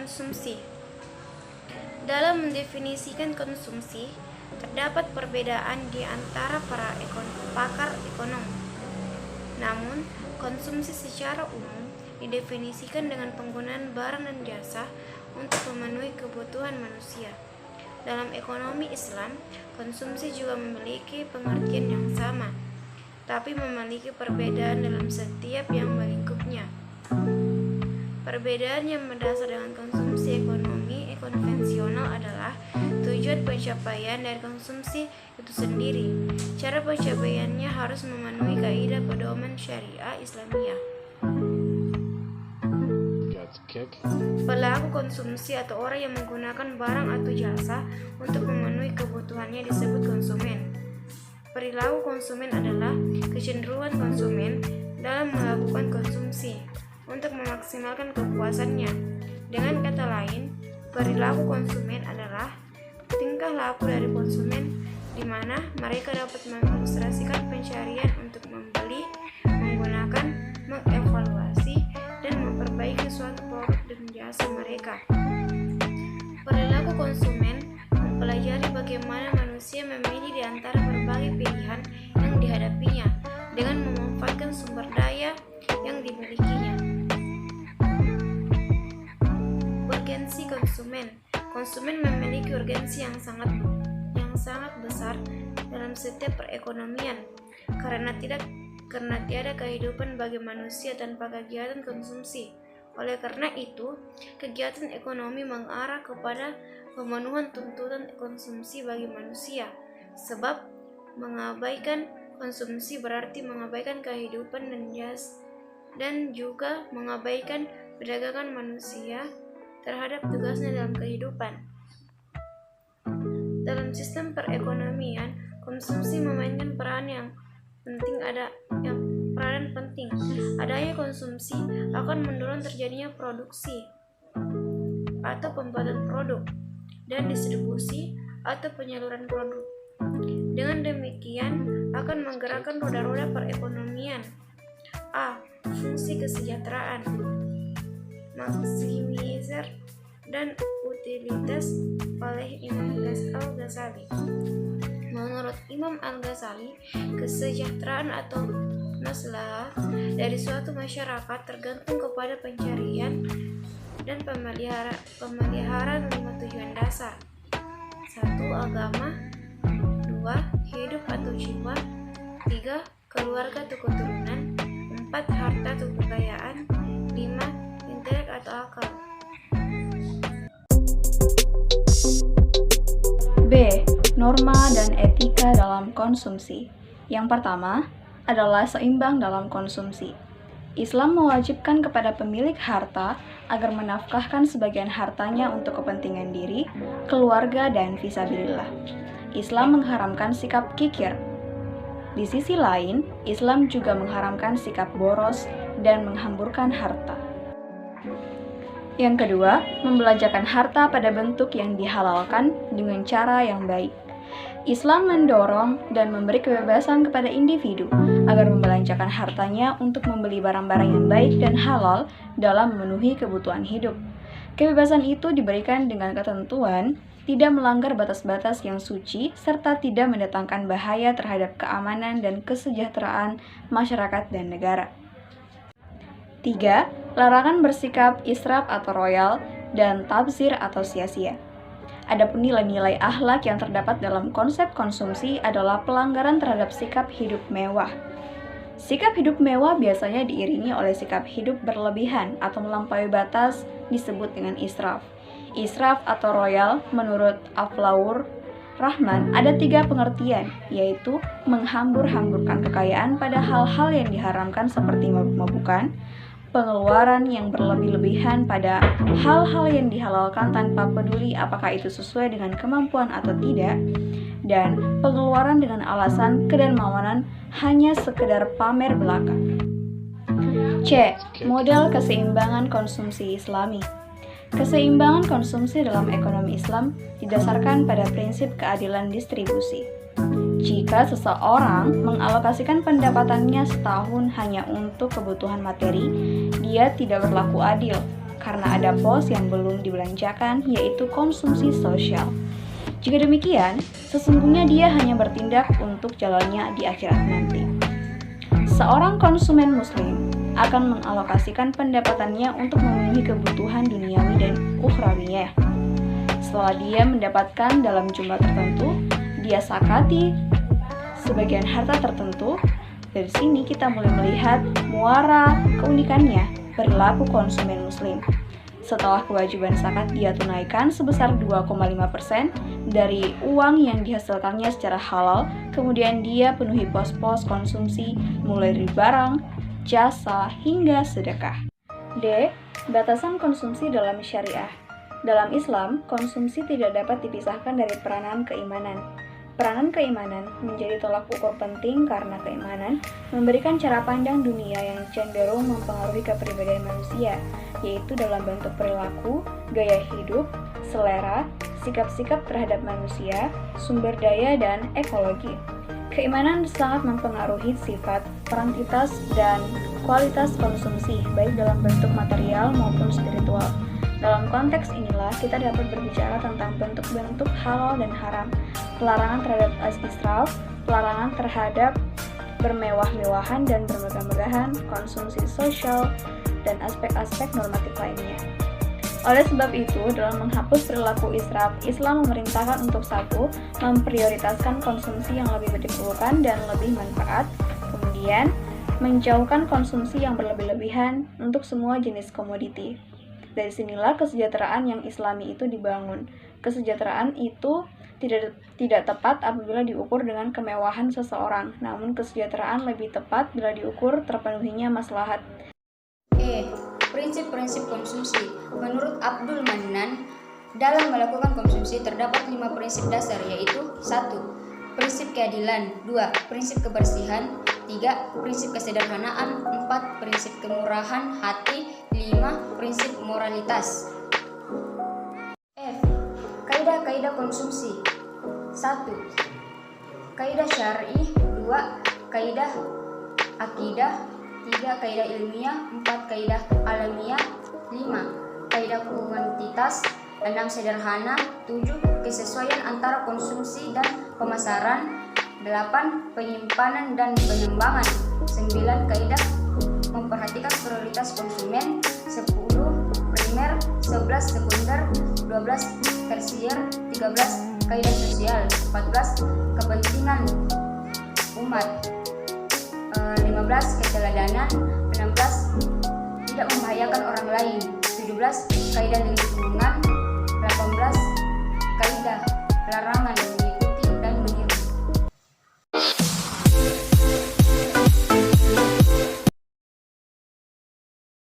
konsumsi. Dalam mendefinisikan konsumsi, terdapat perbedaan di antara para pakar ekonomi. Namun, konsumsi secara umum didefinisikan dengan penggunaan barang dan jasa untuk memenuhi kebutuhan manusia. Dalam ekonomi Islam, konsumsi juga memiliki pengertian yang sama, tapi memiliki perbedaan dalam setiap yang melingkupnya. Perbedaan yang mendasar dengan konsumsi ekonomi konvensional adalah tujuan pencapaian dari konsumsi itu sendiri. Cara pencapaiannya harus memenuhi kaidah pedoman syariah Islamiyah. Pelaku konsumsi atau orang yang menggunakan barang atau jasa untuk memenuhi kebutuhannya disebut konsumen. Perilaku konsumen adalah kecenderungan konsumen dalam melakukan konsumsi untuk memaksimalkan kepuasannya. Dengan kata lain, perilaku konsumen adalah tingkah laku dari konsumen di mana mereka dapat mengilustrasikan pencarian untuk membeli, menggunakan, mengevaluasi, dan memperbaiki suatu produk dan jasa mereka. Perilaku konsumen mempelajari bagaimana manusia memilih di antara berbagai pilihan yang dihadapinya dengan memanfaatkan sumber daya yang dimilikinya. Urgensi konsumen. Konsumen memiliki urgensi yang sangat besar dalam setiap perekonomian karena tiada kehidupan bagi manusia tanpa kegiatan konsumsi. Oleh karena itu, kegiatan ekonomi mengarah kepada pemenuhan tuntutan konsumsi bagi manusia. Sebab mengabaikan konsumsi berarti mengabaikan kehidupan dan juga mengabaikan perdagangan manusia terhadap tugasnya dalam kehidupan. Dalam sistem perekonomian, konsumsi memainkan peranan penting. Adanya konsumsi akan mendorong terjadinya produksi atau pembuatan produk dan distribusi atau penyaluran produk. Dengan demikian akan menggerakkan roda-roda perekonomian. A. Fungsi kesejahteraan, maksimisir dan utilitas oleh Imam Al-Ghazali. Menurut Imam Al-Ghazali, kesejahteraan atau maslahah dari suatu masyarakat tergantung kepada pencarian dan pemeliharaan 5 tujuan dasar. 1. Agama. 2. Hidup atau jiwa. 3. Keluarga atau keturunan. 4. Harta atau kekayaan. 5. Intelek atau akal. B. Norma dan etika dalam konsumsi. Yang pertama adalah seimbang dalam konsumsi. Islam mewajibkan kepada pemilik harta agar menafkahkan sebagian hartanya untuk kepentingan diri, keluarga, dan fisabilillah. Islam mengharamkan sikap kikir. Di sisi lain, Islam juga mengharamkan sikap boros dan menghamburkan harta. Yang kedua, membelanjakan harta pada bentuk yang dihalalkan dengan cara yang baik. Islam mendorong dan memberi kebebasan kepada individu agar membelanjakan hartanya untuk membeli barang-barang yang baik dan halal dalam memenuhi kebutuhan hidup. Kebebasan itu diberikan dengan ketentuan tidak melanggar batas-batas yang suci serta tidak mendatangkan bahaya terhadap keamanan dan kesejahteraan masyarakat dan negara. 3. Larangan bersikap israf atau royal dan tabzir atau sia-sia. Adapun nilai-nilai akhlak yang terdapat dalam konsep konsumsi adalah pelanggaran terhadap sikap hidup mewah. Sikap hidup mewah biasanya diiringi oleh sikap hidup berlebihan atau melampaui batas disebut dengan israf. Israf atau royal menurut Aflaur Rahman ada 3 pengertian, yaitu menghambur-hamburkan kekayaan pada hal-hal yang diharamkan seperti mabuk-mabukan, pengeluaran yang berlebih-lebihan pada hal-hal yang dihalalkan tanpa peduli apakah itu sesuai dengan kemampuan atau tidak, dan pengeluaran dengan alasan kedermawanan hanya sekedar pamer belaka. C. Model keseimbangan konsumsi Islami. Keseimbangan konsumsi dalam ekonomi Islam didasarkan pada prinsip keadilan distribusi. Jika seseorang mengalokasikan pendapatannya setahun hanya untuk kebutuhan materi, dia tidak berlaku adil karena ada pos yang belum dibelanjakan, yaitu konsumsi sosial. Jika demikian, sesungguhnya dia hanya bertindak untuk jalannya di akhirat nanti. Seorang konsumen muslim akan mengalokasikan pendapatannya untuk memenuhi kebutuhan duniawi dan ukhrawinya. Setelah dia mendapatkan dalam jumlah tertentu, dia zakati sebagian harta tertentu. Dari sini kita mulai melihat muara keunikannya perilaku konsumen muslim. Setelah kewajiban zakat dia tunaikan sebesar 2,5% dari uang yang dihasilkannya secara halal, kemudian dia penuhi pos-pos konsumsi mulai dari barang, jasa, hingga sedekah. D. Batasan konsumsi dalam syariah. Dalam Islam, konsumsi tidak dapat dipisahkan dari peranan keimanan. Peranan keimanan menjadi tolak ukur penting karena keimanan memberikan cara pandang dunia yang cenderung mempengaruhi kepribadian manusia, yaitu dalam bentuk perilaku, gaya hidup, selera, sikap-sikap terhadap manusia, sumber daya, dan ekologi. Keimanan sangat mempengaruhi sifat, kuantitas, dan kualitas konsumsi, baik dalam bentuk material maupun spiritual. Dalam konteks inilah kita dapat berbicara tentang bentuk-bentuk halal dan haram, pelarangan terhadap israf, pelarangan terhadap bermewah-mewahan dan bermegah-megahan, konsumsi sosial, dan aspek-aspek normatif lainnya. Oleh sebab itu, dalam menghapus perilaku israf, Islam memerintahkan untuk satu, memprioritaskan konsumsi yang lebih diperlukan dan lebih manfaat, kemudian menjauhkan konsumsi yang berlebih-lebihan untuk semua jenis komoditi. Dari sinilah kesejahteraan yang Islami itu dibangun. Kesejahteraan itu tidak tepat apabila diukur dengan kemewahan seseorang, namun kesejahteraan lebih tepat bila diukur terpenuhinya maslahat. Prinsip-prinsip konsumsi. Menurut Abdul Mannan, dalam melakukan konsumsi terdapat 5 prinsip dasar, yaitu 1. Prinsip keadilan, 2. Prinsip kebersihan, 3. Prinsip kesederhanaan, 4. Prinsip kemurahan hati, 5. Prinsip moralitas. F. Kaidah-kaidah konsumsi. 1. Kaidah syar'i, 2. Kaidah akidah, 3. Kaidah ilmiah, 4. Kaidah alamiah, 5. Kaidah kuantitas, 6. Sederhana, 7. Kesesuaian antara konsumsi dan pemasaran, 8. Penyimpanan dan pengembangan, 9. Kaidah memperhatikan prioritas konsumen, 10. Primer, 11. Sekunder, 12. Tersier, 13. Kaidah sosial, 14. Kepentingan umat, 15. Keteladanan, 16. Tidak membahayakan orang lain, 17. Kaidah lingkungan, 18. Kaidah larangan